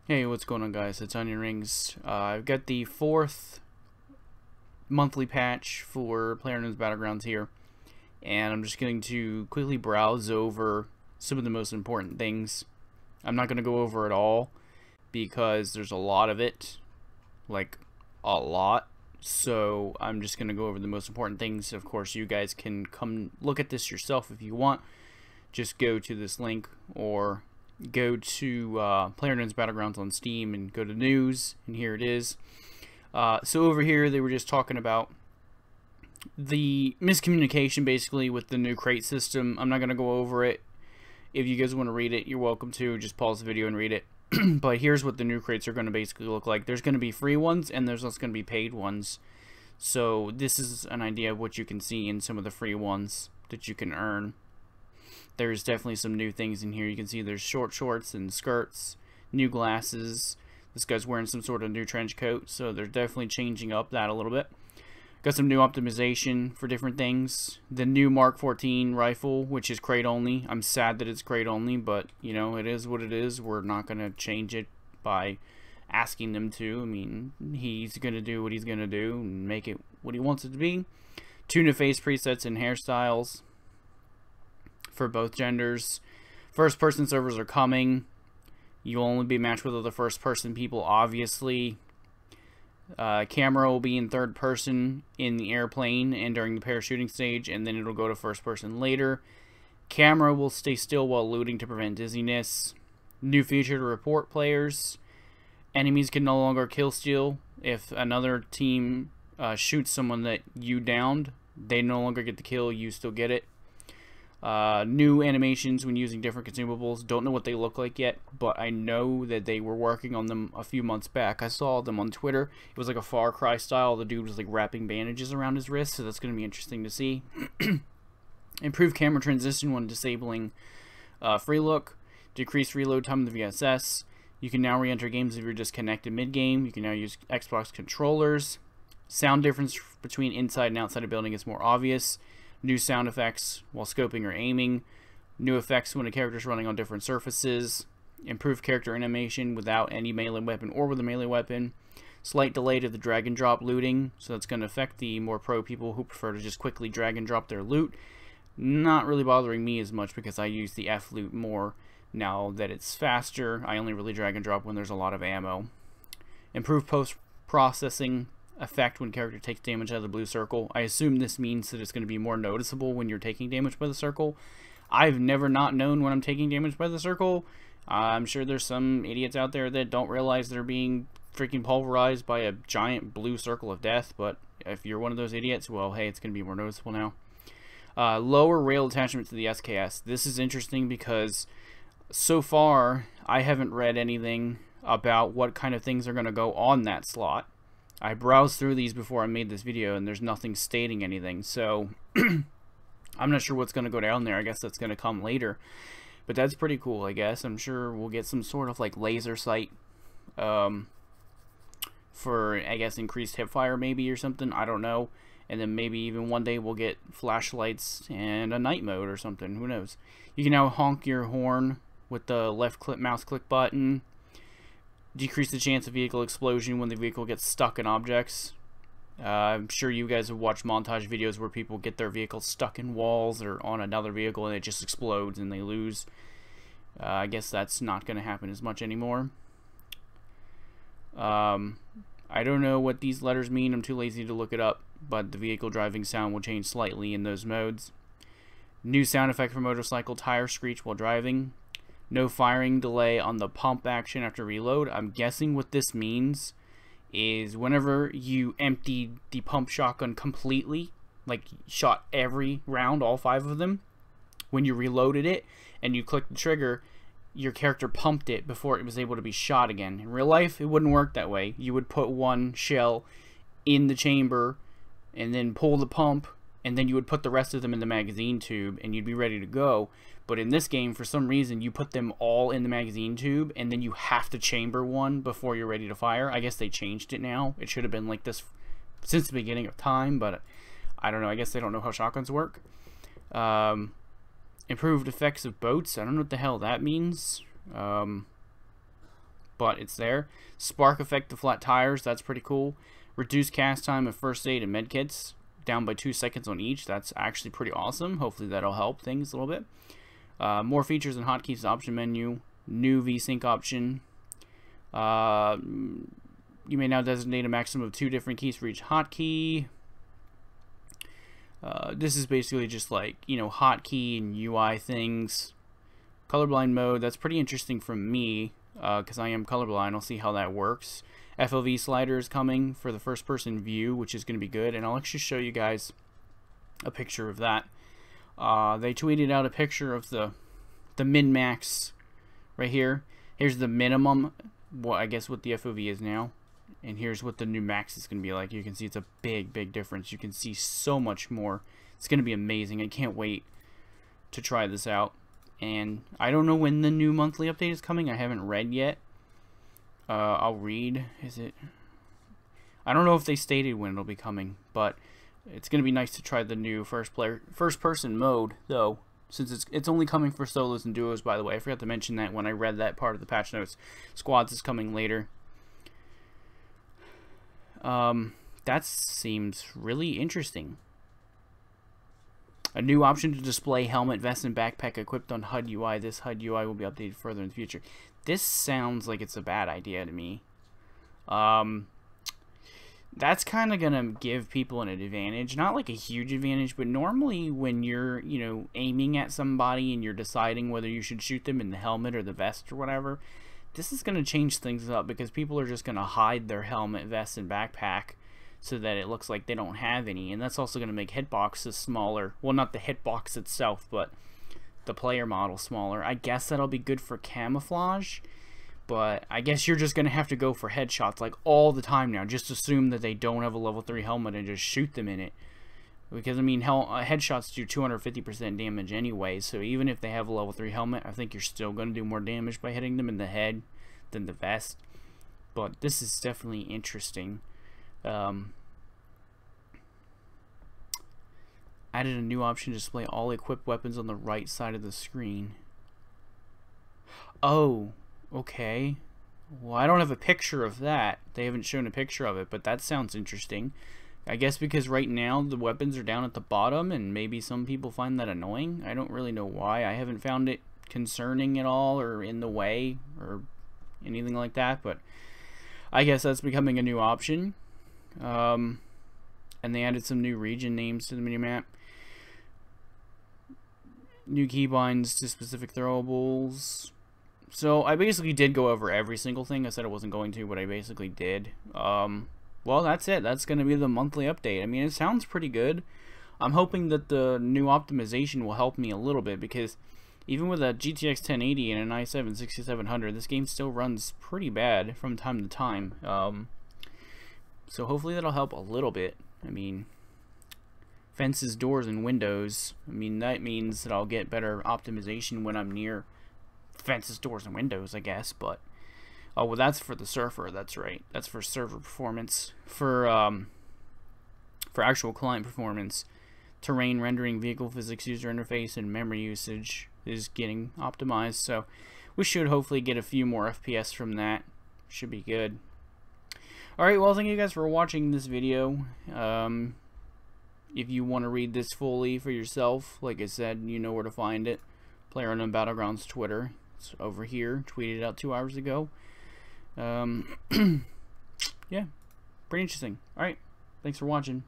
Hey, what's going on, guys? It's Onion Rings. I've got the 4th monthly patch for PlayerUnknown's Battlegrounds here, and I'm just going to quickly browse over some of the most important things. I'm not going to go over it all because there's a lot of it, like a lot. So I'm just going to go over the most important things. Of course, you guys can come look at this yourself if you want. Just go to this link or go to PlayerUnknown's Battlegrounds on Steam and go to news, and here it is. So over here they were just talking about the miscommunication basically with the new crate system. I'm not going to go over it. If you guys want to read it, you're welcome to. Just pause the video and read it. But here's what the new crates are going to basically look like. There's going to be free ones and there's also going to be paid ones. So this is an idea of what you can see in some of the free ones that you can earn. There's definitely some new things in here. You can see there's short shorts and skirts, new glasses. This guy's wearing some sort of new trench coat, so they're definitely changing up that a little bit. Got some new optimization for different things. The new Mark 14 rifle, which is crate only. I'm sad that it's crate only, but you know, it is what it is. We're not going to change it by asking them to. I mean, he's going to do what he's going to do and make it what he wants it to be. 2 new face presets and hairstyles for both genders. First person servers are coming. You'll only be matched with other first person people, obviously. Camera will be in third person in the airplane and during the parachuting stage, and then it'll go to first person later. Camera will stay still while looting to prevent dizziness. New feature to report players. Enemies can no longer kill steal. If another team shoots someone that you downed, they no longer get the kill, you still get it. New animations when using different consumables. Don't know what they look like yet, but I know that they were working on them a few months back. I saw them on Twitter. It was like a Far Cry style. The dude was like wrapping bandages around his wrist, so that's going to be interesting to see. Improved camera transition when disabling free look. Decreased reload time of the VSS. You can now re-enter games if you're disconnected mid-game. You can now use Xbox controllers. Sound difference between inside and outside a building is more obvious. New sound effects while scoping or aiming. New effects when a character is running on different surfaces. Improved character animation without any melee weapon or with a melee weapon. Slight delay to the drag and drop looting, so that's going to affect the more pro people who prefer to just quickly drag and drop their loot. Not really bothering me as much because I use the F loot more now that it's faster. I only really drag and drop when there's a lot of ammo. Improved post-processing effect when character takes damage out of the blue circle. I assume this means that it's going to be more noticeable when you're taking damage by the circle. I've never not known when I'm taking damage by the circle. I'm sure there's some idiots out there that don't realize they're being freaking pulverized by a giant blue circle of death, but if you're one of those idiots, well, hey, it's going to be more noticeable now. Lower rail attachment to the SKS. This is interesting because so far I haven't read anything about what kind of things are going to go on that slot. I browsed through these before I made this video and there's nothing stating anything, so I'm not sure what's going to go down there. I guess that's going to come later, but that's pretty cool, I guess. I'm sure we'll get some sort of like laser sight for, I guess, increased hipfire maybe or something, I don't know. And then maybe even one day we'll get flashlights and a night mode or something, who knows. You can now honk your horn with the left mouse click button. Decrease the chance of vehicle explosion when the vehicle gets stuck in objects. I'm sure you guys have watched montage videos where people get their vehicle stuck in walls or on another vehicle and it just explodes and they lose. I guess that's not going to happen as much anymore. I don't know what these letters mean. I'm too lazy to look it up, but the vehicle driving sound will change slightly in those modes. New sound effect for motorcycle tire screech while driving. No firing delay on the pump action after reload. I'm guessing what this means is whenever you empty the pump shotgun completely, like shot every round, all 5 of them, when you reloaded it and you clicked the trigger, your character pumped it before it was able to be shot again. In real life, it wouldn't work that way. You would put one shell in the chamber and then pull the pump, and then you would put the rest of them in the magazine tube and you'd be ready to go. But in this game, for some reason, you put them all in the magazine tube and then you have to chamber one before you're ready to fire. I guess they changed it now. It should have been like this since the beginning of time, but I don't know. I guess they don't know how shotguns work. Improved effects of boats. I don't know what the hell that means. but it's there. Spark effect to flat tires, that's pretty cool. Reduced cast time of first aid and medkits, down by 2 seconds on each. That's actually pretty awesome. Hopefully that'll help things a little bit. More features and hotkeys option menu. New VSync option. You may now designate a maximum of 2 different keys for each hotkey. This is basically just like, you know, hotkey and UI things. Colorblind mode, that's pretty interesting for me, because I am colorblind. I'll see how that works. FOV slider is coming for the first person view, which is going to be good, and I'll actually show you guys a picture of that. They tweeted out a picture of the min-max right here. Here's the minimum, what I guess what the FOV is now, and here's what the new max is going to be like. You can see it's a big difference. You can see so much more. It's going to be amazing. I can't wait to try this out. And I don't know when the new monthly update is coming. I haven't read yet. I'll read. Is it? I don't know if they stated when it'll be coming, but it's going to be nice to try the new first person mode, though, since it's only coming for solos and duos, by the way. I forgot to mention that when I read that part of the patch notes. Squads is coming later. That seems really interesting. A new option to display helmet, vest, and backpack equipped on HUD UI. This HUD UI will be updated further in the future. This sounds like it's a bad idea to me. That's kind of going to give people an advantage. Not like a huge advantage, but normally when you're, you know, aiming at somebody and you're deciding whether you should shoot them in the helmet or the vest or whatever, this is going to change things up because people are just going to hide their helmet, vest, and backpack so that it looks like they don't have any. And that's also going to make hitboxes smaller. Well, not the hitbox itself, but the player model smaller. I guess that'll be good for camouflage, but I guess you're just going to have to go for headshots like all the time now. Just assume that they don't have a level 3 helmet and just shoot them in it. Because, I mean, headshots do 250% damage anyway, so even if they have a level 3 helmet, I think you're still going to do more damage by hitting them in the head than the vest. But this is definitely interesting. Added a new option to display all equipped weapons on the right side of the screen. Oh, okay. Well, I don't have a picture of that. They haven't shown a picture of it, but that sounds interesting. I guess because right now the weapons are down at the bottom, and maybe some people find that annoying. I don't really know why. I haven't found it concerning at all or in the way or anything like that, but I guess that's becoming a new option. And they added some new region names to the minimap. New keybinds to specific throwables. So I basically did go over every single thing. I said I wasn't going to, but I basically did. Well, that's it. That's going to be the monthly update. I mean, it sounds pretty good. I'm hoping that the new optimization will help me a little bit, because even with a GTX 1080 and an i7 6700, this game still runs pretty bad from time to time. So hopefully that'll help a little bit. I mean, fences, doors, and windows. I mean, that means that I'll get better optimization when I'm near fences, doors, and windows, I guess. But oh, well, that's for the surfer. That's right. That's for server performance. For actual client performance, terrain rendering, vehicle physics, user interface, and memory usage is getting optimized. So we should hopefully get a few more FPS from that. Should be good. Alright, well, thank you guys for watching this video. If you want to read this fully for yourself, like I said, you know where to find it. PlayerUnknown Battlegrounds Twitter. It's over here. Tweeted out 2 hours ago. Yeah, pretty interesting. Alright, thanks for watching.